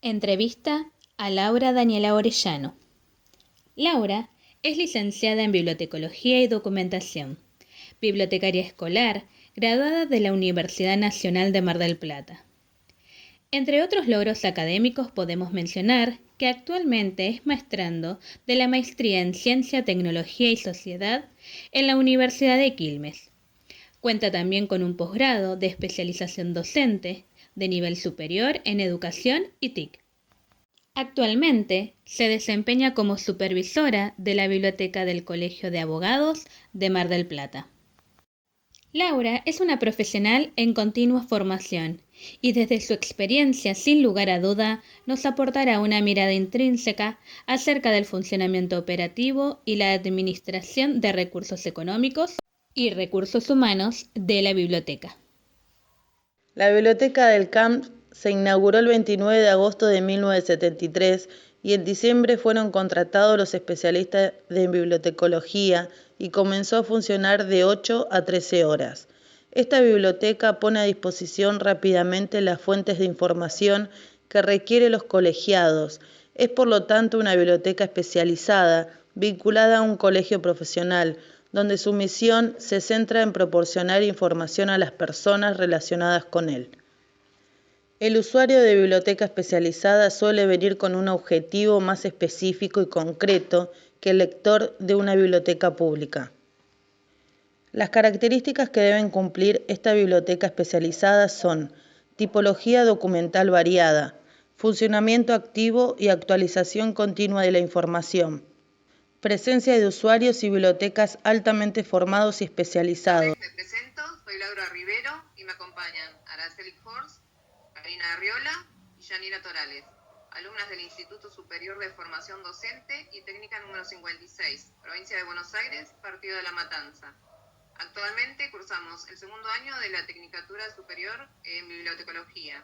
Entrevista a Laura Daniela Orellano. Laura es licenciada en Bibliotecología y Documentación, bibliotecaria escolar, graduada de la Universidad Nacional de Mar del Plata. Entre otros logros académicos podemos mencionar que actualmente es maestrando de la Maestría en Ciencia, Tecnología y Sociedad en la Universidad de Quilmes. Cuenta también con un posgrado de especialización docente de nivel superior en Educación y TIC. Actualmente se desempeña como supervisora de la Biblioteca del Colegio de Abogados de Mar del Plata. Laura es una profesional en continua formación y desde su experiencia, sin lugar a duda, nos aportará una mirada intrínseca acerca del funcionamiento operativo y la administración de recursos económicos y recursos humanos de la biblioteca. La Biblioteca del Camp se inauguró el 29 de agosto de 1973 y en diciembre fueron contratados los especialistas de bibliotecología y comenzó a funcionar de 8 a 13 horas. Esta biblioteca pone a disposición rápidamente las fuentes de información que requieren los colegiados. Es por lo tanto una biblioteca especializada, vinculada a un colegio profesional, donde su misión se centra en proporcionar información a las personas relacionadas con él. El usuario de biblioteca especializada suele venir con un objetivo más específico y concreto que el lector de una biblioteca pública. Las características que deben cumplir esta biblioteca especializada son tipología documental variada, funcionamiento activo y actualización continua de la información, presencia de usuarios y bibliotecas altamente formados y especializados. Me presento, soy Laura Rivero y me acompañan Araceli Horst, Karina Arriola y Yanira Torales, alumnas del Instituto Superior de Formación Docente y Técnica número 56, Provincia de Buenos Aires, Partido de La Matanza. Actualmente cursamos el segundo año de la Tecnicatura Superior en Bibliotecología,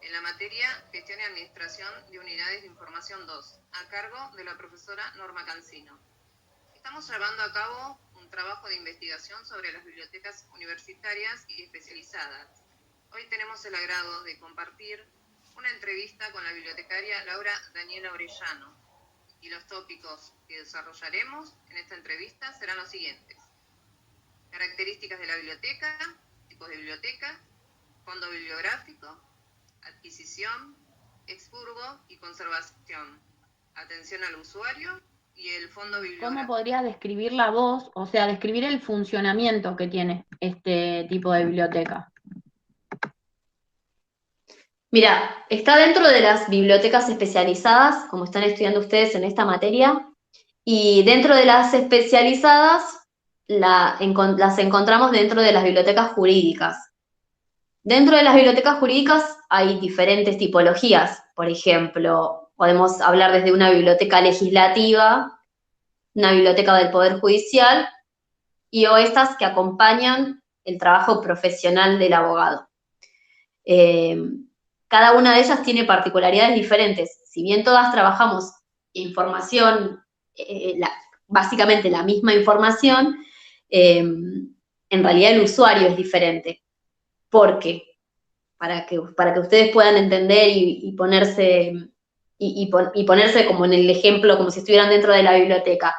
en la materia Gestión y Administración de Unidades de Información 2, a cargo de la profesora Norma Cancino. Estamos llevando a cabo un trabajo de investigación sobre las bibliotecas universitarias y especializadas. Hoy tenemos el agrado de compartir una entrevista con la bibliotecaria Laura Daniela Orellano, y los tópicos que desarrollaremos en esta entrevista serán los siguientes: características de la biblioteca, tipos de biblioteca, fondo bibliográfico, adquisición, expurgo y conservación, atención al usuario y el fondo bibliográfico. ¿Cómo podrías describir la voz, o sea, describir el funcionamiento que tiene este tipo de biblioteca? Mira, está dentro de las bibliotecas especializadas, como están estudiando ustedes en esta materia, y dentro de las especializadas las encontramos dentro de las bibliotecas jurídicas. Dentro de las bibliotecas jurídicas hay diferentes tipologías. Por ejemplo, podemos hablar desde una biblioteca legislativa, una biblioteca del Poder Judicial, o estas que acompañan el trabajo profesional del abogado. Cada una de ellas tiene particularidades diferentes. Si bien todas trabajamos información, básicamente la misma información, en realidad el usuario es diferente. ¿Por qué? Para que ustedes puedan entender y ponerse como en el ejemplo, como si estuvieran dentro de la biblioteca.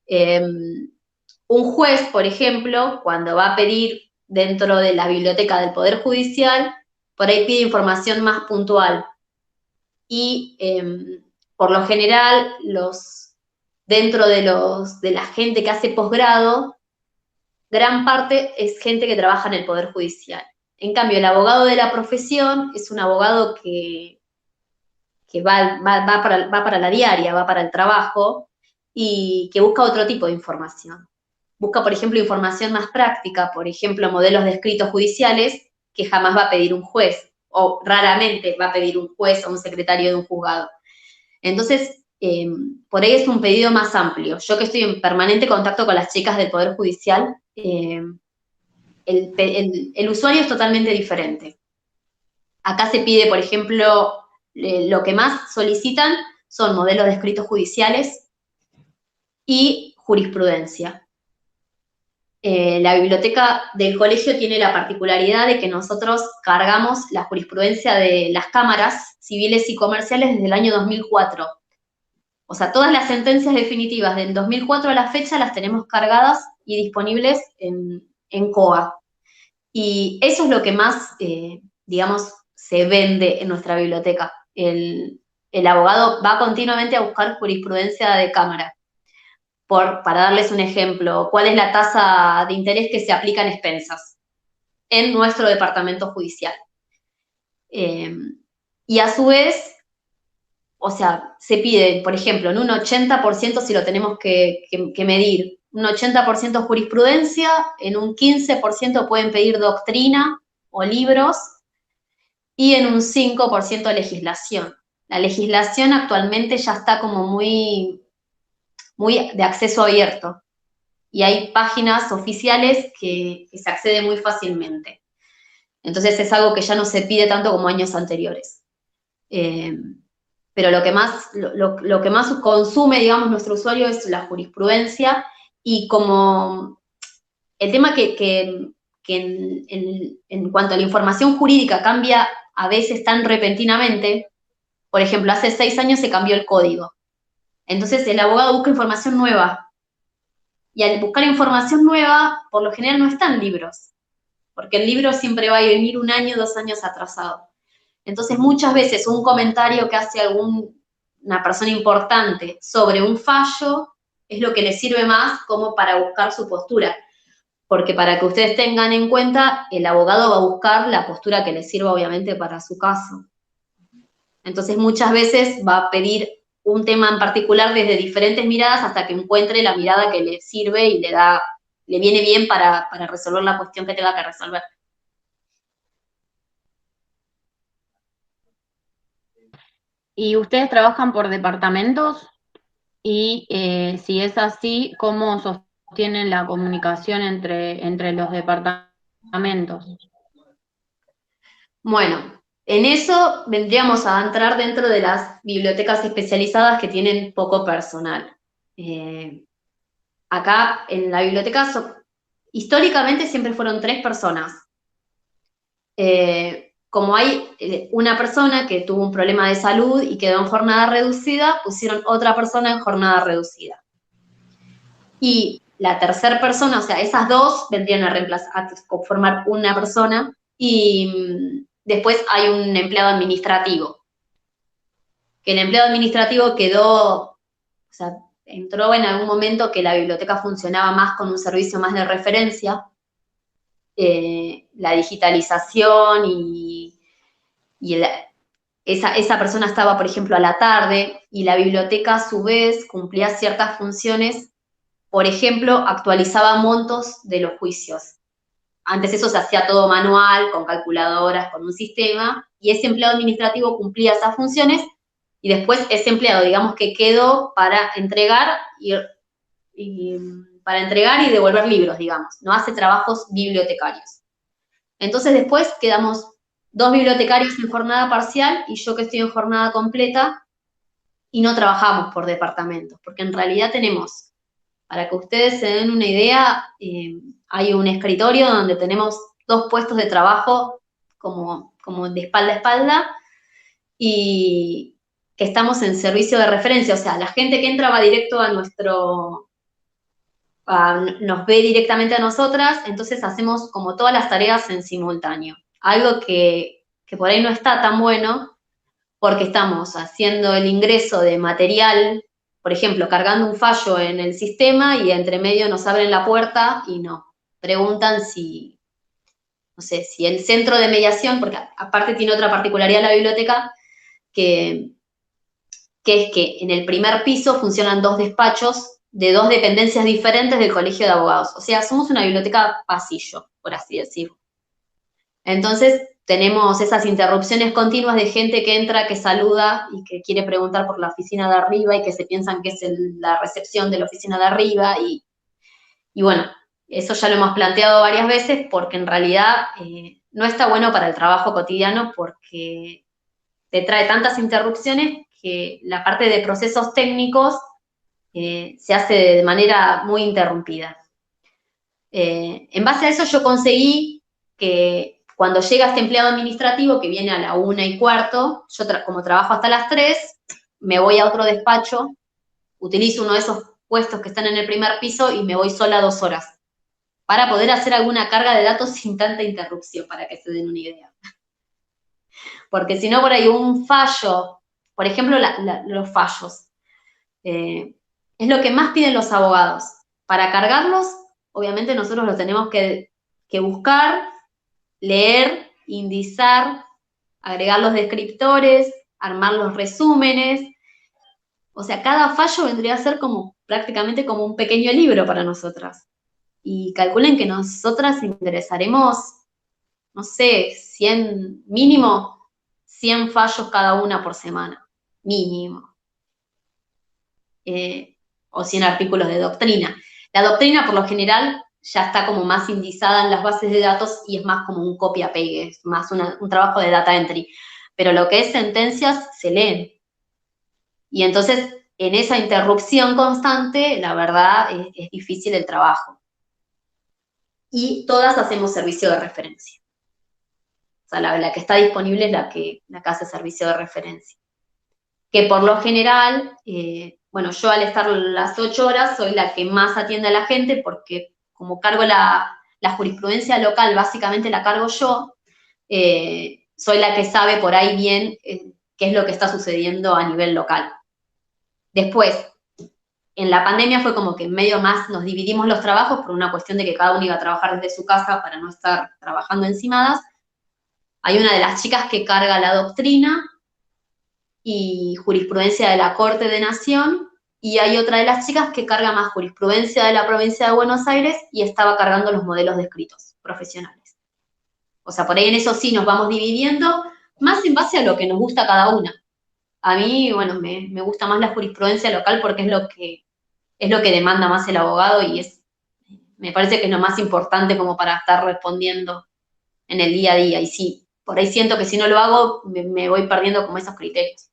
Un juez, por ejemplo, cuando va a pedir dentro de la biblioteca del Poder Judicial, por ahí pide información más puntual. Y por lo general, dentro de la gente que hace posgrado, gran parte es gente que trabaja en el Poder Judicial. En cambio, el abogado de la profesión es un abogado que va para la diaria, va para el trabajo y que busca otro tipo de información. Busca, por ejemplo, información más práctica, por ejemplo, modelos de escritos judiciales que jamás va a pedir un juez, o raramente va a pedir un juez o un secretario de un juzgado. Entonces, por ahí es un pedido más amplio. Yo que estoy en permanente contacto con las chicas del Poder Judicial, el usuario es totalmente diferente. Acá se pide, por ejemplo, lo que más solicitan son modelos de escritos judiciales y jurisprudencia. la biblioteca del colegio tiene la particularidad de que nosotros cargamos la jurisprudencia de las cámaras civiles y comerciales desde el año 2004. O sea, todas las sentencias definitivas del 2004 a la fecha las tenemos cargadas y disponibles en COA. Y eso es lo que más, digamos, se vende en nuestra biblioteca. El abogado va continuamente a buscar jurisprudencia de cámara. Para darles un ejemplo, ¿cuál es la tasa de interés que se aplica en expensas en nuestro departamento judicial? Y a su vez, o sea, se pide, por ejemplo, en un 80% si lo tenemos que medir, un 80% jurisprudencia, en un 15% pueden pedir doctrina o libros, y en un 5% legislación. La legislación actualmente ya está como muy de acceso abierto, y hay páginas oficiales que se accede muy fácilmente. Entonces es algo que ya no se pide tanto como años anteriores. Pero lo que más consume, digamos, nuestro usuario es la jurisprudencia, y como el tema que en cuanto a la información jurídica cambia a veces tan repentinamente, por ejemplo, hace 6 años se cambió el código. Entonces el abogado busca información nueva, y al buscar información nueva, por lo general no están libros, porque el libro siempre va a venir 1 año, 2 años atrasado. Entonces muchas veces un comentario que hace una persona importante sobre un fallo es lo que le sirve más como para buscar su postura, porque para que ustedes tengan en cuenta, el abogado va a buscar la postura que le sirva obviamente para su caso. Entonces muchas veces va a pedir un tema en particular desde diferentes miradas hasta que encuentre la mirada que le sirve y le viene bien para resolver la cuestión que tenga que resolver. ¿Y ustedes trabajan por departamentos? Y si es así, ¿cómo sostienen la comunicación entre los departamentos? Bueno, en eso vendríamos a entrar dentro de las bibliotecas especializadas que tienen poco personal. Acá en la biblioteca históricamente siempre fueron 3 personas. Como hay una persona que tuvo un problema de salud y quedó en jornada reducida, pusieron otra persona en jornada reducida. Y la tercera persona, o sea, esas 2 vendrían a reemplazar, a formar una persona, y después hay un empleado administrativo. Que el empleado administrativo o sea, entró en algún momento que la biblioteca funcionaba más con un servicio más de referencia, la digitalización esa persona estaba, por ejemplo, a la tarde, y la biblioteca a su vez cumplía ciertas funciones. Por ejemplo, actualizaba montos de los juicios. Antes eso se hacía todo manual, con calculadoras, con un sistema, y ese empleado administrativo cumplía esas funciones, y después ese empleado, digamos que quedó para entregar y devolver libros, digamos. No hace trabajos bibliotecarios. Entonces después quedamos 2 bibliotecarios en jornada parcial y yo que estoy en jornada completa, y no trabajamos por departamentos, porque en realidad tenemos, para que ustedes se den una idea, hay un escritorio donde tenemos 2 puestos de trabajo como de espalda a espalda, y que estamos en servicio de referencia, o sea, la gente que entra va directo a nos ve directamente a nosotras, entonces hacemos como todas las tareas en simultáneo. Algo que por ahí no está tan bueno, porque estamos haciendo el ingreso de material, por ejemplo, cargando un fallo en el sistema, y entre medio nos abren la puerta y nos preguntan si, no sé, si el centro de mediación, porque aparte tiene otra particularidad la biblioteca, que es que en el primer piso funcionan 2 despachos de 2 dependencias diferentes del Colegio de Abogados. O sea, somos una biblioteca pasillo, por así decirlo. Entonces, tenemos esas interrupciones continuas de gente que entra, que saluda y que quiere preguntar por la oficina de arriba, y que se piensan que es la recepción de la oficina de arriba. Y bueno, eso ya lo hemos planteado varias veces, porque en realidad no está bueno para el trabajo cotidiano, porque te trae tantas interrupciones que la parte de procesos técnicos se hace de manera muy interrumpida. En base a eso yo conseguí que cuando llega este empleado administrativo, que viene a la 1:15, yo como trabajo hasta las 3, me voy a otro despacho, utilizo uno de esos puestos que están en el primer piso y me voy sola 2 horas, para poder hacer alguna carga de datos sin tanta interrupción, para que se den una idea. Porque si no, por ahí un fallo, por ejemplo, los fallos, es lo que más piden los abogados. Para cargarlos, obviamente nosotros los tenemos que buscar, leer, indizar, agregar los descriptores, armar los resúmenes. O sea, cada fallo vendría a ser prácticamente como un pequeño libro para nosotras. Y calculen que nosotras ingresaremos, no sé, mínimo 100 fallos cada una por semana, mínimo. O 100 artículos de doctrina. La doctrina, por lo general, ya está como más indizada en las bases de datos y es más como un copia-pegue, es más un trabajo de data entry. Pero lo que es sentencias, se leen. Y entonces, en esa interrupción constante, la verdad, es difícil el trabajo. Y todas hacemos servicio de referencia. O sea, la que está disponible es la que hace servicio de referencia. Que por lo general, bueno, yo al estar las 8 horas soy la que más atiende a la gente porque como cargo la jurisprudencia local, básicamente la cargo yo, soy la que sabe por ahí bien qué es lo que está sucediendo a nivel local. Después, en la pandemia fue como que medio más nos dividimos los trabajos por una cuestión de que cada uno iba a trabajar desde su casa para no estar trabajando encimadas. Hay una de las chicas que carga la doctrina y jurisprudencia de la Corte de Nación, y hay otra de las chicas que carga más jurisprudencia de la provincia de Buenos Aires y estaba cargando los modelos descritos profesionales. O sea, por ahí en eso sí nos vamos dividiendo, más en base a lo que nos gusta a cada una. A mí, bueno, me gusta más la jurisprudencia local porque es lo que demanda más el abogado y me parece que es lo más importante como para estar respondiendo en el día a día. Y sí, por ahí siento que si no lo hago, me voy perdiendo como esos criterios.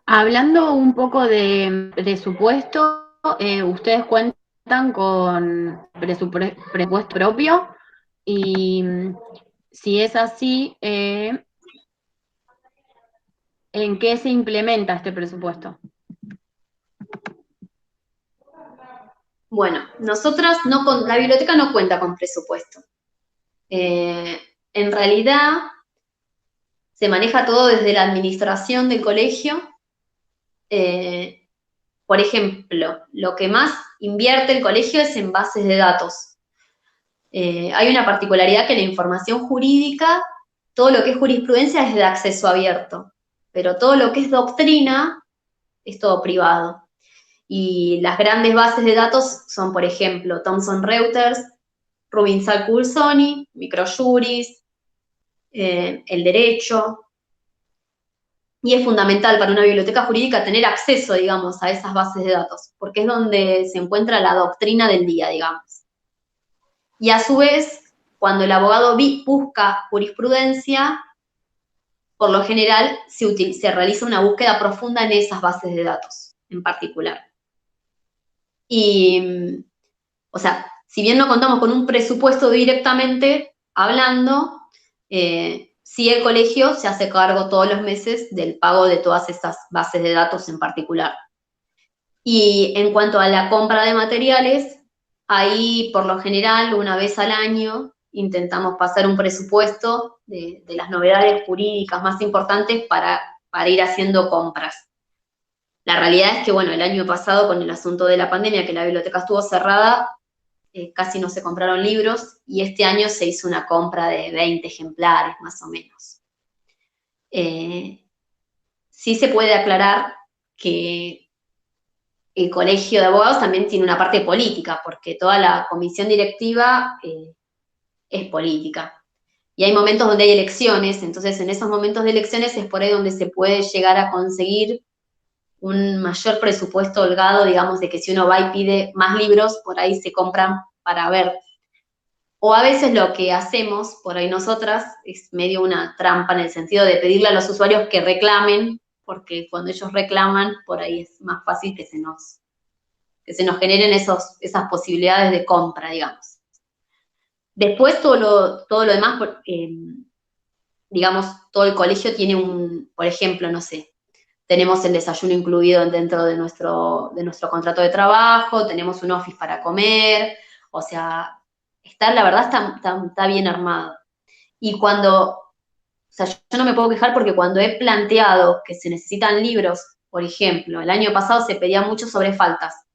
Hablando un poco de presupuesto, ¿ustedes cuentan con presupuesto propio? Y si es así, ¿en qué se implementa este presupuesto? Bueno, nosotras la biblioteca no cuenta con presupuesto. En realidad, se maneja todo desde la administración del colegio. Por ejemplo, lo que más invierte el colegio es en bases de datos. Hay una particularidad que la información jurídica, todo lo que es jurisprudencia es de acceso abierto, pero todo lo que es doctrina es todo privado. Y las grandes bases de datos son, por ejemplo, Thomson Reuters, Rubinstein-Coulsoni, Microjuris, el derecho. Y es fundamental para una biblioteca jurídica tener acceso, digamos, a esas bases de datos, porque es donde se encuentra la doctrina del día, digamos. Y a su vez, cuando el abogado busca jurisprudencia, por lo general se realiza una búsqueda profunda en esas bases de datos en particular. Y, o sea, si bien no contamos con un presupuesto directamente hablando, sí el colegio se hace cargo todos los meses del pago de todas estas bases de datos en particular. Y en cuanto a la compra de materiales, ahí por lo general una vez al año intentamos pasar un presupuesto de las novedades jurídicas más importantes para ir haciendo compras. La realidad es que, bueno, el año pasado con el asunto de la pandemia, que la biblioteca estuvo cerrada, casi no se compraron libros, y este año se hizo una compra de 20 ejemplares, más o menos. Sí se puede aclarar que el colegio de abogados también tiene una parte política, porque toda la comisión directiva es política. Y hay momentos donde hay elecciones, entonces en esos momentos de elecciones es por ahí donde se puede llegar a conseguir un mayor presupuesto holgado, digamos, de que si uno va y pide más libros, por ahí se compran para ver. O a veces lo que hacemos, por ahí nosotras, es medio una trampa en el sentido de pedirle a los usuarios que reclamen porque cuando ellos reclaman, por ahí es más fácil que se nos generen esas posibilidades de compra, digamos. Después todo lo demás, digamos, todo el colegio tiene por ejemplo, no sé, tenemos el desayuno incluido dentro de nuestro contrato de trabajo, tenemos un office para comer, o sea, la verdad está bien armado. Y o sea, yo no me puedo quejar porque cuando he planteado que se necesitan libros, por ejemplo, el año pasado se pedía mucho sobre faltas.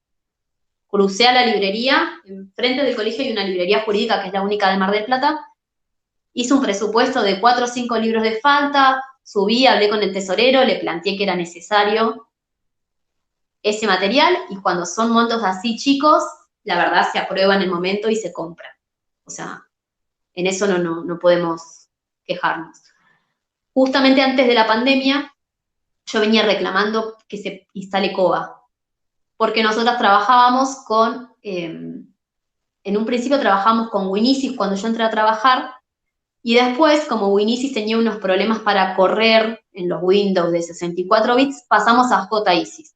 Crucé a la librería, enfrente del colegio hay una librería jurídica que es la única de Mar del Plata, hice un presupuesto de 4 o 5 libros de falta, subí, hablé con el tesorero, le planteé que era necesario ese material y cuando son montos así chicos, la verdad se aprueba en el momento y se compra. O sea, en eso no podemos quejarnos. Justamente antes de la pandemia, yo venía reclamando que se instale COBA, porque nosotras trabajábamos en un principio trabajábamos con Winisys cuando yo entré a trabajar, y después, como Winisys tenía unos problemas para correr en los Windows de 64 bits, pasamos a JISIS,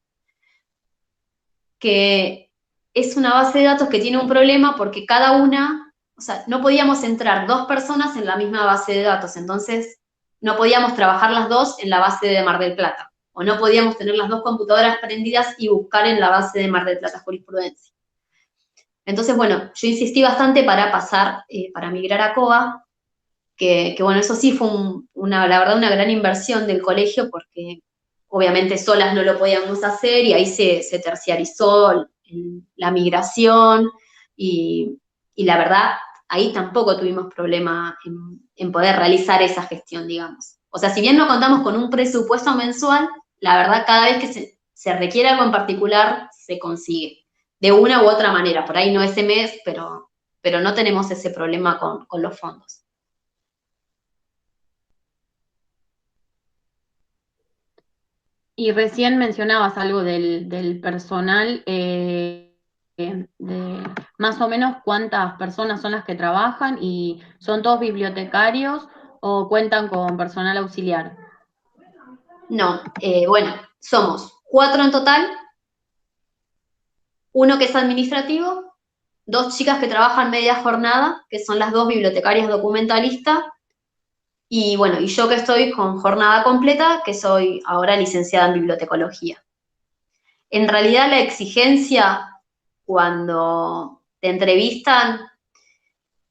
que es una base de datos que tiene un problema porque cada una, o sea, no podíamos entrar 2 personas en la misma base de datos, entonces no podíamos trabajar las 2 en la base de Mar del Plata, o no podíamos tener las 2 computadoras prendidas y buscar en la base de Mar del Plata jurisprudencia. Entonces, bueno, yo insistí bastante para pasar, para migrar a COBA, que bueno, eso sí fue la verdad una gran inversión del colegio porque obviamente solas no lo podíamos hacer y ahí se terciarizó la migración y la verdad ahí tampoco tuvimos problema en poder realizar esa gestión, digamos. O sea, si bien no contamos con un presupuesto mensual, la verdad cada vez que se requiere algo en particular se consigue de una u otra manera, por ahí no ese mes, pero no tenemos ese problema con los fondos. Y recién mencionabas algo del personal, de más o menos cuántas personas son las que trabajan y son todos bibliotecarios o cuentan con personal auxiliar. No, bueno, somos 4 en total, 1 que es administrativo, 2 chicas que trabajan media jornada, que son las 2 bibliotecarias documentalistas, y bueno, y yo que estoy con jornada completa, que soy ahora licenciada en bibliotecología. En realidad la exigencia cuando te entrevistan,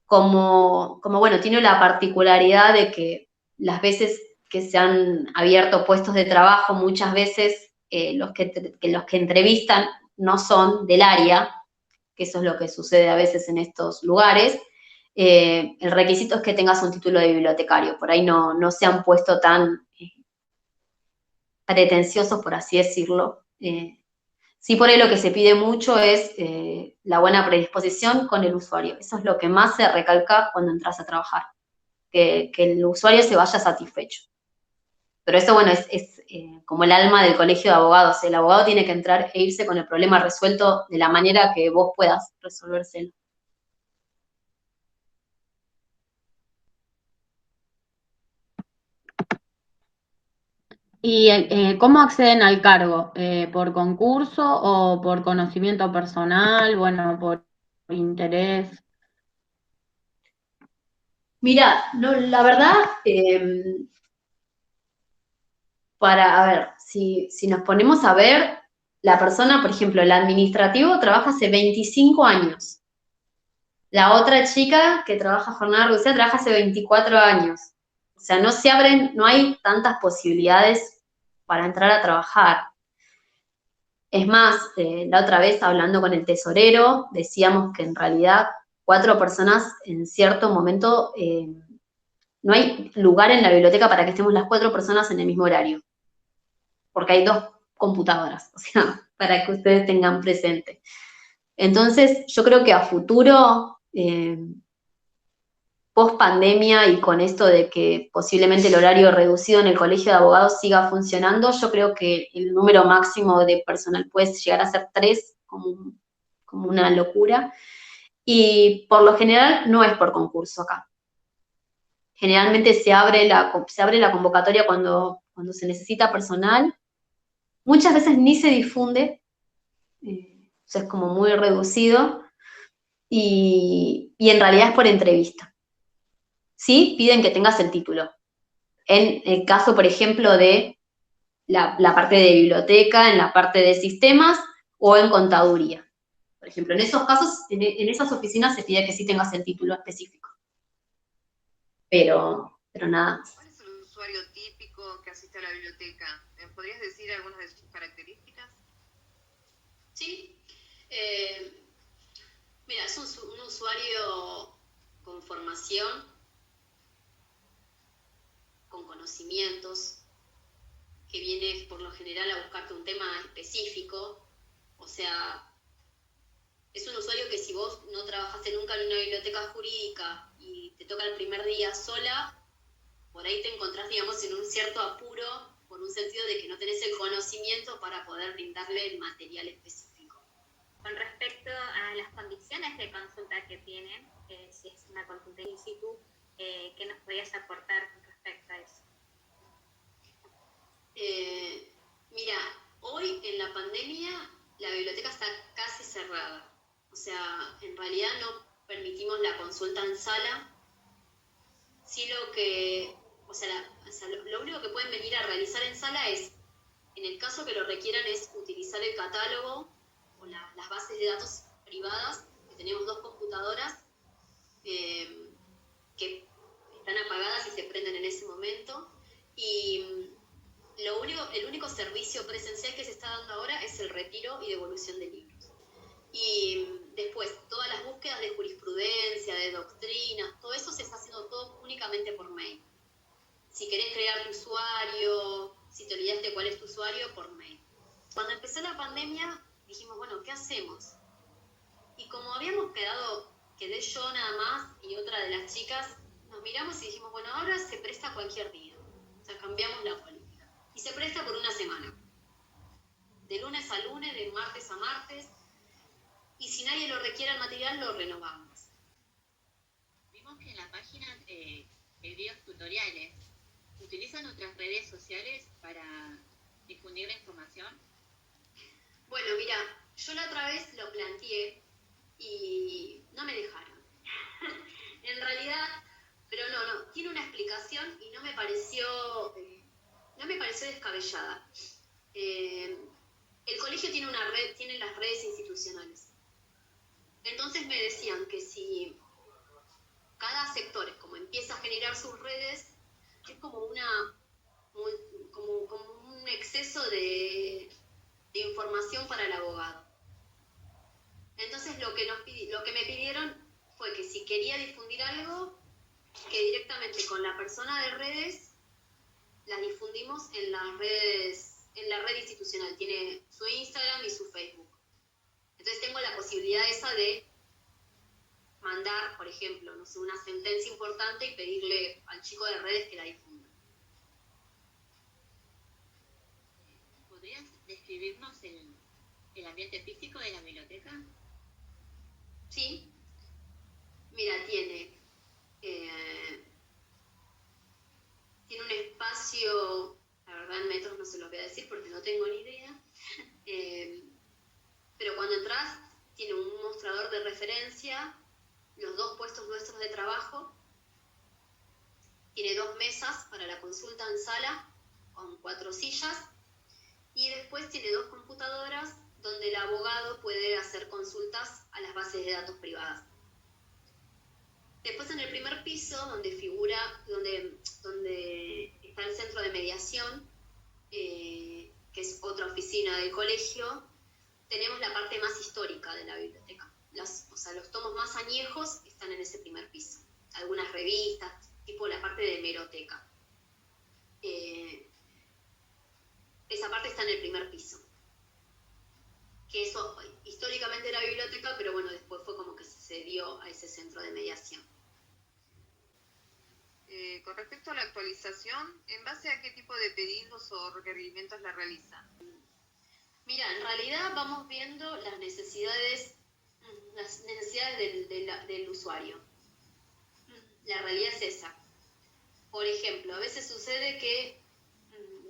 como bueno, tiene la particularidad de que las veces que se han abierto puestos de trabajo, muchas veces los que entrevistan no son del área, que eso es lo que sucede a veces en estos lugares. El requisito es que tengas un título de bibliotecario, por ahí no se han puesto tan pretenciosos, por así decirlo. Sí, por ahí lo que se pide mucho es la buena predisposición con el usuario. Eso es lo que más se recalca cuando entras a trabajar, que el usuario se vaya satisfecho. Pero eso, bueno, es como el alma del colegio de abogados. El abogado tiene que entrar e irse con el problema resuelto de la manera que vos puedas resolvérselo. ¿Y cómo acceden al cargo? ¿Por concurso o por conocimiento personal? Bueno, por interés. Mira, no, la verdad, a ver, si nos ponemos a ver, la persona, por ejemplo, el administrativo trabaja hace 25 años. La otra chica que trabaja jornada reducida trabaja hace 24 años. O sea, no hay tantas posibilidades para entrar a trabajar. Es más, la otra vez hablando con el tesorero, decíamos que en realidad 4 personas en cierto momento, no hay lugar en la biblioteca para que estemos las 4 personas en el mismo horario, porque hay 2 computadoras, o sea, para que ustedes tengan presente. Entonces, yo creo que a futuro, post pandemia y con esto de que posiblemente el horario reducido en el colegio de abogados siga funcionando, yo creo que el número máximo de personal puede llegar a ser 3, como una locura. Y por lo general no es por concurso acá. Generalmente se abre la convocatoria cuando cuando se necesita personal, muchas veces ni se difunde, o sea, es como muy reducido, y en realidad es por entrevista. Sí, piden que tengas el título. En el caso, por ejemplo, de la parte de biblioteca, en la parte de sistemas o en contaduría. Por ejemplo, en esos casos, en esas oficinas se pide que sí tengas el título específico. Pero nada más. ¿Cuál es el usuario típico que asiste a la biblioteca? ¿Me podrías decir algunas de sus características? Sí. Mira, es un usuario con formación, con conocimientos, que viene por lo general a buscarte un tema específico. O sea, es un usuario que si vos no trabajaste nunca en una biblioteca jurídica y te toca el primer día sola, por ahí te encontrás, digamos, en un cierto apuro, por un sentido de que no tenés el conocimiento para poder brindarle el material específico. Con respecto a las condiciones de consulta que tienen, si es una consulta in situ, ¿qué nos podrías aportar con respecto a eso? Mira, hoy en la pandemia la biblioteca está casi cerrada. O sea, en realidad no permitimos la consulta en sala. Sí lo único que pueden venir a realizar en sala es, en el caso que lo requieran, es utilizar el catálogo o las bases de datos privadas, que tenemos 2 computadoras que están apagadas y se prenden en ese momento. Y el único servicio presencial que se está dando ahora es el retiro y devolución de libros. Y después, todas las búsquedas de jurisprudencia, de doctrinas, todo eso se está haciendo todo únicamente por mail. Si querés crear tu usuario, si te olvidaste cuál es tu usuario, por mail. Cuando empezó la pandemia, dijimos, bueno, ¿qué hacemos? Y como habíamos quedé yo nada más y otra de las chicas, nos miramos y dijimos, bueno, ahora se presta cualquier día. O sea, cambiamos la política. Y se presta por una semana. De lunes a lunes, de martes a martes. Y si nadie lo requiere el material, lo renovamos. Vimos que en la página hay videos tutoriales. ¿Utilizan otras redes sociales para difundir la información? Bueno, mira, yo la otra vez lo planteé y no me dejaron. En realidad, pero no, tiene una explicación y no me pareció descabellada. El colegio tiene una red, tiene las redes institucionales. Entonces me decían que si cada sector, como empieza a generar sus redes, es como un exceso de información para el abogado. Entonces lo que me pidieron fue que si quería difundir algo, que directamente con la persona de redes la difundimos en las redes, en la red institucional. Tiene su Instagram y su Facebook. Entonces tengo la posibilidad esa de mandar, por ejemplo, no sé, una sentencia importante y pedirle al chico de redes que la difunda. ¿Podrías describirnos el ambiente físico de la biblioteca? Sí. Mira, tiene un espacio, la verdad en metros no se los voy a decir porque no tengo ni idea, pero cuando entras tiene un mostrador de referencia, los 2 puestos nuestros de trabajo, tiene 2 mesas para la consulta en sala con 4 sillas y después tiene 2 computadoras donde el abogado puede hacer consultas a las bases de datos privadas. Después en el primer piso, donde está el centro de mediación, que es otra oficina del colegio, tenemos la parte más histórica de la biblioteca. Los tomos más añejos están en ese primer piso. Algunas revistas, tipo la parte de hemeroteca. Esa parte está en el primer piso. Que eso históricamente era biblioteca, pero bueno, después fue como que se cedió a ese centro de mediación. Con respecto a la actualización, ¿en base a qué tipo de pedidos o requerimientos la realizan? Mira, en realidad vamos viendo las necesidades del usuario. La realidad es esa. Por ejemplo, a veces sucede que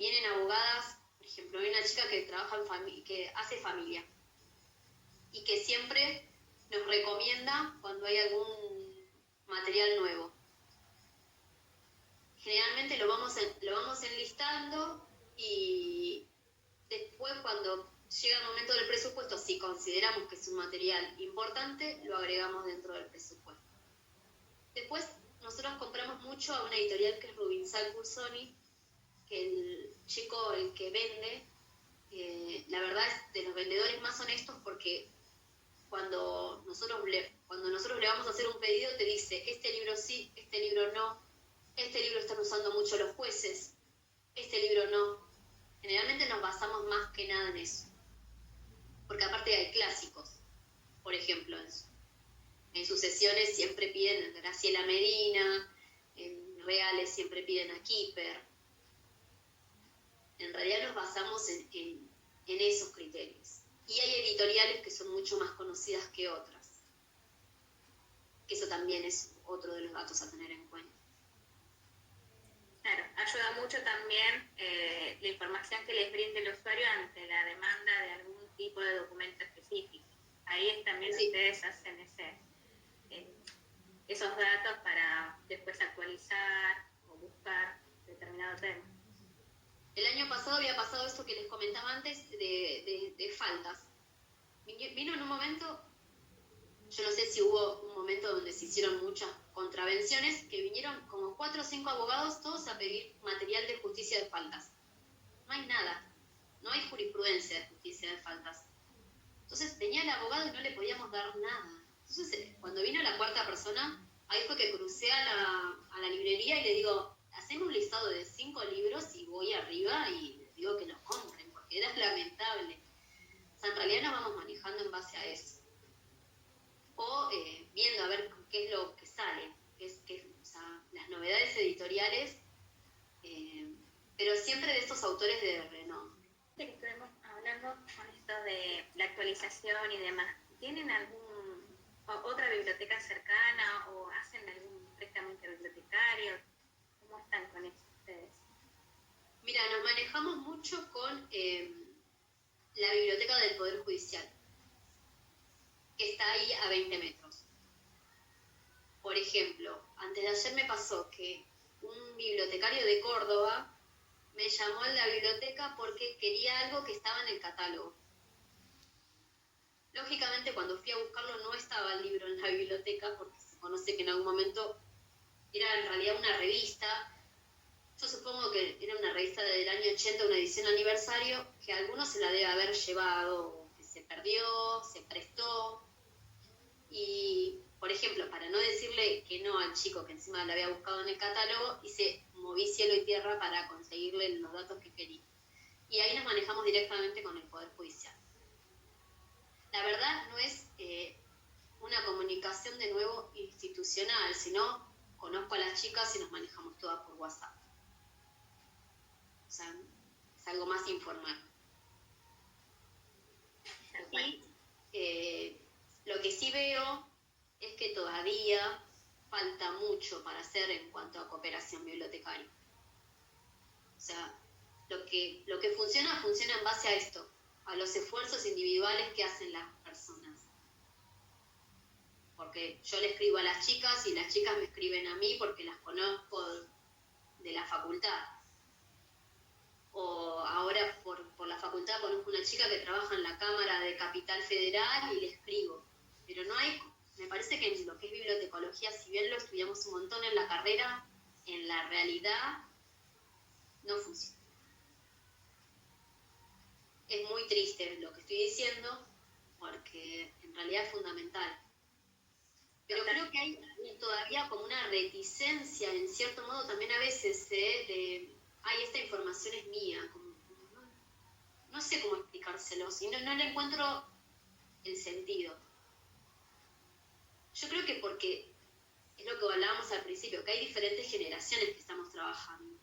vienen abogadas, por ejemplo, hay una chica que trabaja que hace familia y que siempre nos recomienda cuando hay algún material nuevo. Generalmente lo vamos enlistando y después cuando llega el momento del presupuesto, si consideramos que es un material importante, lo agregamos dentro del presupuesto. Después nosotros compramos mucho a una editorial que es Rubinsal Cursoni, que el chico, el que vende, la verdad es de los vendedores más honestos, porque cuando nosotros le vamos a hacer un pedido, te dice, este libro sí, este libro no, este libro están usando mucho los jueces, este libro no. Generalmente nos basamos más que nada en eso, porque aparte hay clásicos, por ejemplo, en sucesiones siempre piden a Graciela Medina, en Reales siempre piden a Kipper. En realidad nos basamos en esos criterios. Y hay editoriales que son mucho más conocidas que otras, que eso también es otro de los datos a tener en cuenta. Claro, ayuda mucho también la información que les brinde el usuario ante la demanda de algún tipo de documento específico. Ahí también sí. Ustedes hacen esos datos para después actualizar o buscar determinado tema. El año pasado había pasado esto que les comentaba antes de faltas. Vino en un momento, yo no sé si hubo un momento donde se hicieron muchas contravenciones, que vinieron como 4 o 5 abogados todos a pedir material de justicia de faltas. No hay nada, no hay jurisprudencia de justicia de faltas. Entonces venía el abogado y no le podíamos dar nada. Entonces cuando vino la 4ª persona, ahí fue que crucé a la librería y le digo, hacemos un listado de 5 libros y voy arriba y les digo que los compren, porque era lamentable. O sea, en realidad nos vamos manejando en base a eso. O viendo a ver qué es lo que sale, o sea, las novedades editoriales, pero siempre de estos autores de renombre. Que estuvimos hablando con esto de la actualización y demás, ¿tienen otra biblioteca cercana o hacen algún préstamo interbibliotecario? ¿Cómo están con eso ustedes? Mira, nos manejamos mucho con la biblioteca del Poder Judicial, que está ahí a 20 metros. Por ejemplo, antes de ayer me pasó que un bibliotecario de Córdoba me llamó a la biblioteca porque quería algo que estaba en el catálogo. Lógicamente, cuando fui a buscarlo no estaba el libro en la biblioteca, porque se conoce que en algún momento era en realidad una revista. Yo supongo que era una revista del año 80, una edición aniversario, que a algunos se la debe haber llevado, que se perdió, se prestó. Y, por ejemplo, para no decirle que no al chico que encima la había buscado en el catálogo, moví cielo y tierra para conseguirle los datos que quería. Y ahí nos manejamos directamente con el Poder Judicial. La verdad no es una comunicación de nuevo institucional, sino conozco a las chicas y nos manejamos todas por WhatsApp. O sea, es algo más informal. Y lo que sí veo es que todavía falta mucho para hacer en cuanto a cooperación bibliotecaria. O sea, lo que funciona en base a esto, a los esfuerzos individuales que hacen las personas. Porque yo le escribo a las chicas y las chicas me escriben a mí porque las conozco de la facultad. O ahora por la facultad conozco una chica que trabaja en la Cámara de Capital Federal y le escribo. Pero no hay, me parece que en lo que es bibliotecología, si bien lo estudiamos un montón en la carrera, en la realidad no funciona. Es muy triste lo que estoy diciendo, porque en realidad es fundamental. Pero creo que hay todavía como una reticencia, en cierto modo también a veces, ay, esta información es mía. No sé cómo explicárselo, si no le encuentro el sentido. Yo creo que porque es lo que hablábamos al principio, que hay diferentes generaciones que estamos trabajando.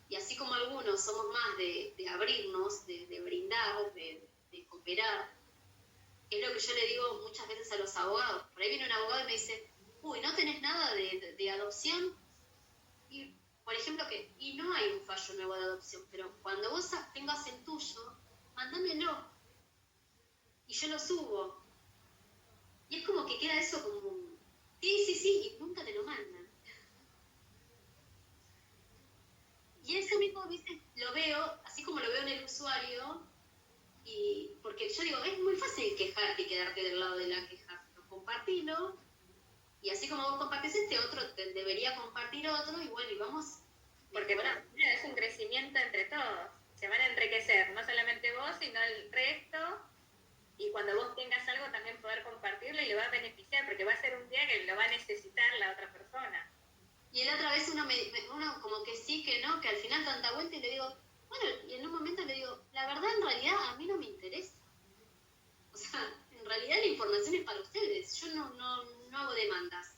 Y así como algunos somos más de abrirnos, de brindar, de cooperar, es lo que yo le digo muchas veces a los abogados. Por ahí viene un abogado y me dice, uy, ¿no tenés nada de adopción? Y, por ejemplo, ejemplo, y no hay un fallo nuevo de adopción, pero cuando vos tengas el tuyo, mándamelo. Y yo lo subo. Y es como que queda eso como, sí, y nunca te lo mandan. Y eso mismo, ¿viste? Lo veo, así como lo veo en el usuario, y porque yo digo, es muy fácil quejarte y quedarte del lado de la queja, pero compartilo, y así como vos compartís otro te debería compartir otro, y bueno, y vamos. Porque bueno, es un crecimiento entre todos, se van a enriquecer, no solamente vos, sino el resto, y cuando vos tengas algo también poder compartirlo y le va a beneficiar, porque va a ser un día que lo va a necesitar la otra persona. Y la otra vez uno como que sí, que no, que al final tanta vuelta, y le digo, bueno, y en un momento le digo, la verdad en realidad a mí no me interesa. O sea, en realidad la información es para ustedes, yo no hago demandas.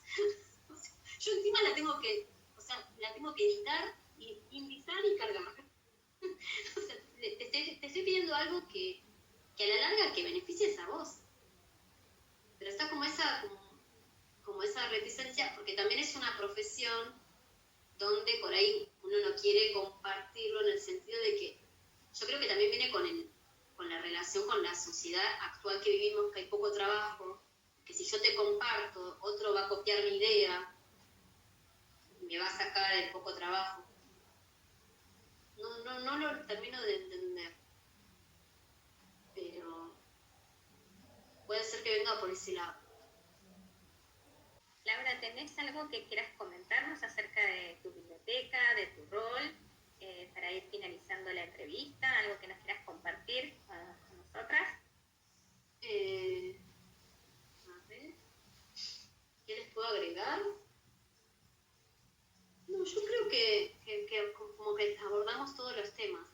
O sea, yo encima la tengo que editar, y invitar y cargar. O sea, te estoy pidiendo algo que a la larga que beneficies a vos. Pero está como esa reticencia, porque también es una profesión donde por ahí uno no quiere compartirlo, en el sentido de que yo creo que también viene con la relación con la sociedad actual que vivimos, que hay poco trabajo, que si yo te comparto, otro va a copiar mi idea y me va a sacar el poco trabajo. No lo termino de entender, pero puede ser que venga por ese lado. Laura, ¿tenés algo que quieras comentarnos acerca de tu biblioteca, de tu rol, para ir finalizando la entrevista? ¿Algo que nos quieras compartir con nosotras? A ver, ¿qué les puedo agregar? No, yo creo que como que abordamos todos los temas.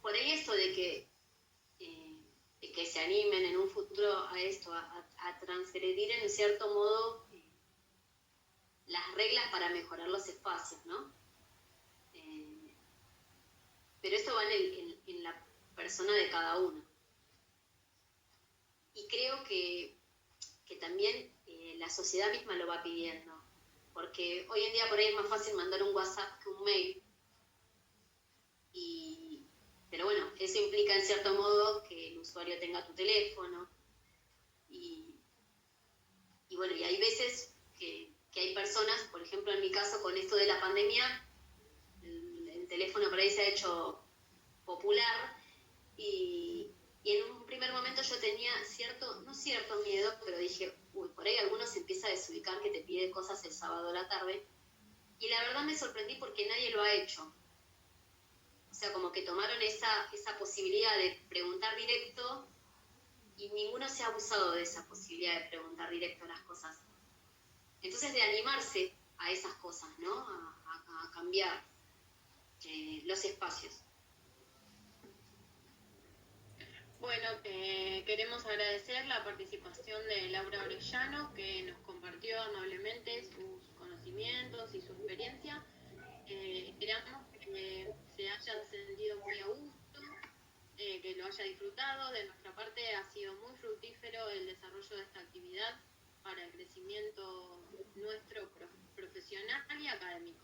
Por ahí esto de que se animen en un futuro a esto, a transgredir en cierto modo las reglas para mejorar los espacios, ¿no? Pero esto va en la persona de cada uno. Y creo que también la sociedad misma lo va pidiendo, porque hoy en día por ahí es más fácil mandar un WhatsApp que un mail, pero bueno, eso implica en cierto modo que el usuario tenga tu teléfono, y bueno, y hay veces que hay personas, por ejemplo en mi caso con esto de la pandemia, el teléfono por ahí se ha hecho popular, y en un primer momento yo tenía no cierto miedo, pero dije, por ahí algunos se empieza a desubicar que te pide cosas el sábado a la tarde, y la verdad me sorprendí porque nadie lo ha hecho. O sea, como que tomaron esa posibilidad de preguntar directo, y ninguno se ha abusado de esa posibilidad de preguntar directo las cosas. Entonces, de animarse a esas cosas, ¿no? A cambiar los espacios. Bueno, queremos agradecer la participación de Laura Orellano, que nos compartió amablemente sus conocimientos y su experiencia. Esperamos que se hayan sentido muy a gusto, que lo haya disfrutado. De nuestra parte ha sido muy fructífero el desarrollo de esta actividad para el crecimiento nuestro profesional y académico.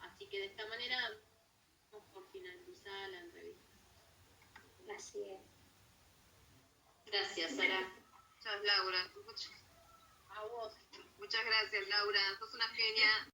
Así que de esta manera vamos por finalizar la entrevista. Así es. Gracias, Sara. Muchas, Laura. A vos. Muchas gracias, Laura. Sos una genia.